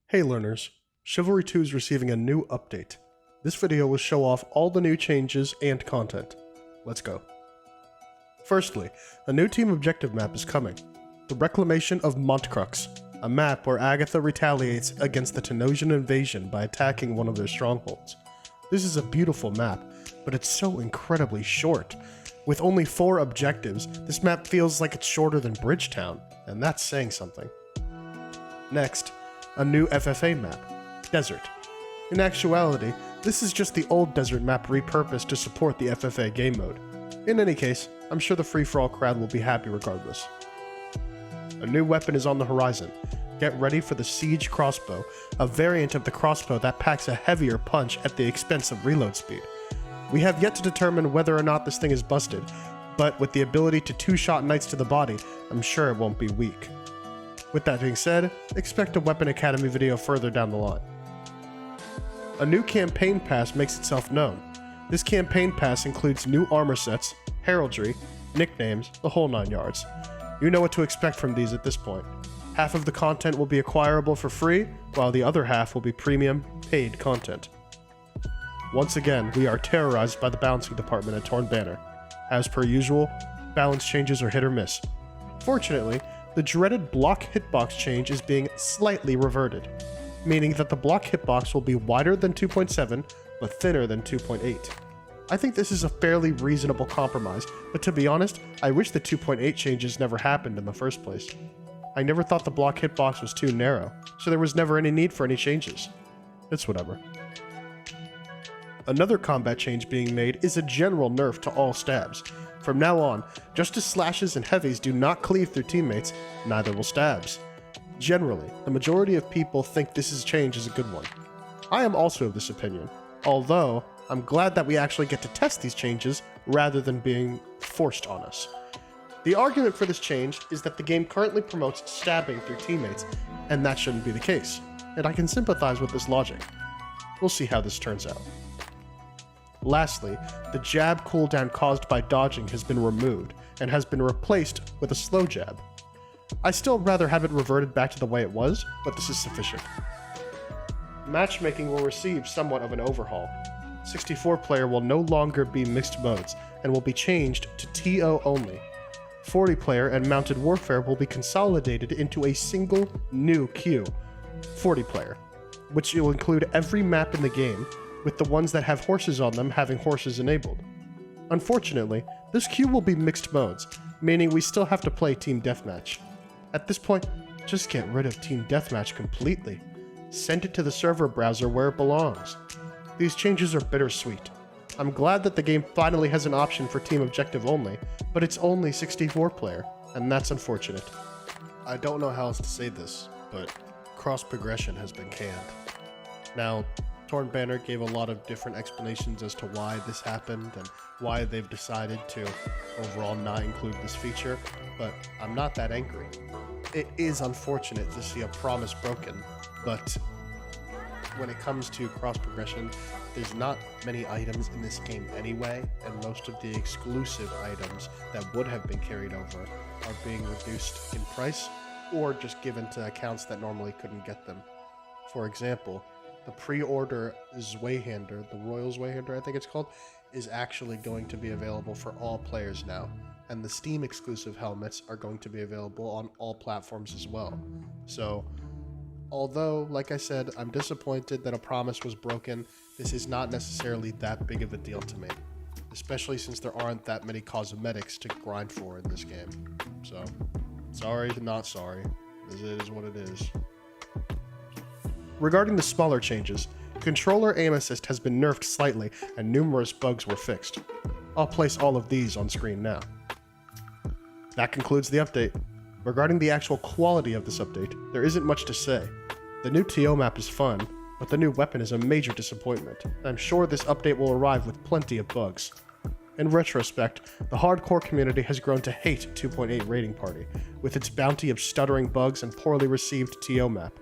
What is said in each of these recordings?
Hey learners, Chivalry 2 is receiving a new update. This video will show off all the new changes and content. Let's go. Firstly, a new team objective map is coming. The Reclamation of Montcrux, a map where Agatha retaliates against the Tenosian invasion by attacking one of their strongholds. This is a beautiful map, but it's so incredibly short. With only 4 objectives, this map feels like it's shorter than Bridgetown, and that's saying something. Next, a new FFA map, Desert. In actuality, this is just the old Desert map repurposed to support the FFA game mode. In any case, I'm sure the free-for-all crowd will be happy regardless. A new weapon is on the horizon. Get ready for the Siege Crossbow, a variant of the crossbow that packs a heavier punch at the expense of reload speed. We have yet to determine whether or not this thing is busted, but with the ability to 2-shot knights to the body, I'm sure it won't be weak. With that being said, expect a Weapon Academy video further down the line. A new campaign pass makes itself known. This campaign pass includes new armor sets, heraldry, nicknames, the whole 9 yards. You know what to expect from these at this point. Half of the content will be acquirable for free, while the other half will be premium, paid content. Once again, we are terrorized by the balancing department at Torn Banner. As per usual, balance changes are hit or miss. Fortunately, the dreaded block hitbox change is being slightly reverted, meaning that the block hitbox will be wider than 2.7, but thinner than 2.8. I think this is a fairly reasonable compromise, but to be honest, I wish the 2.8 changes never happened in the first place. I never thought the block hitbox was too narrow, so there was never any need for any changes. It's whatever. Another combat change being made is a general nerf to all stabs. From now on, just as slashes and heavies do not cleave through teammates, neither will stabs. Generally, the majority of people think this change is a good one. I am also of this opinion, although I'm glad that we actually get to test these changes rather than being forced on us. The argument for this change is that the game currently promotes stabbing through teammates, and that shouldn't be the case, and I can sympathize with this logic. We'll see how this turns out. Lastly, the jab cooldown caused by dodging has been removed, and has been replaced with a slow jab. I still rather have it reverted back to the way it was, but this is sufficient. Matchmaking will receive somewhat of an overhaul. 64-player will no longer be mixed modes, and will be changed to TO only. 40-player and mounted warfare will be consolidated into a single new queue, 40-player, which will include every map in the game, with the ones that have horses on them having horses enabled. Unfortunately, this queue will be mixed modes, meaning we still have to play Team Deathmatch. At this point, just get rid of Team Deathmatch completely. Send it to the server browser where it belongs. These changes are bittersweet. I'm glad that the game finally has an option for Team Objective only, but it's only 64-player, and that's unfortunate. I don't know how else to say this, but cross progression has been canned. Now, Torn Banner gave a lot of different explanations as to why this happened and why they've decided to overall not include this feature, but I'm not that angry. It is unfortunate to see a promise broken, but when it comes to cross progression, there's not many items in this game anyway, and most of the exclusive items that would have been carried over are being reduced in price or just given to accounts that normally couldn't get them. For example, the pre-order Zweihander, the Royal Zweihander I think it's called, is actually going to be available for all players now, and the Steam exclusive helmets are going to be available on all platforms as well. So, although, like I said, I'm disappointed that a promise was broken, this is not necessarily that big of a deal to me, especially since there aren't that many cosmetics to grind for in this game. So, sorry to not sorry. This is what it is. Regarding the smaller changes, controller aim assist has been nerfed slightly and numerous bugs were fixed. I'll place all of these on screen now. That concludes the update. Regarding the actual quality of this update, there isn't much to say. The new TO map is fun, but the new weapon is a major disappointment. I'm sure this update will arrive with plenty of bugs. In retrospect, the hardcore community has grown to hate 2.8 Raiding Party, with its bounty of stuttering bugs and poorly received TO map.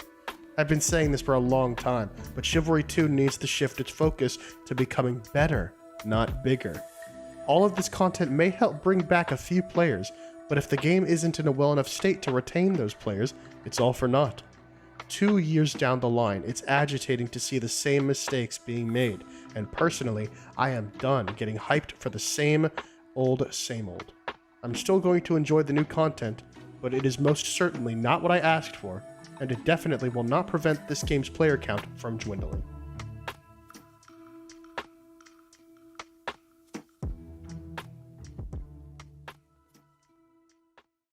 I've been saying this for a long time, but Chivalry 2 needs to shift its focus to becoming better, not bigger. All of this content may help bring back a few players, but if the game isn't in a well enough state to retain those players, it's all for naught. 2 years down the line, it's agitating to see the same mistakes being made, and personally, I am done getting hyped for the same old. I'm still going to enjoy the new content, but it is most certainly not what I asked for, and it definitely will not prevent this game's player count from dwindling.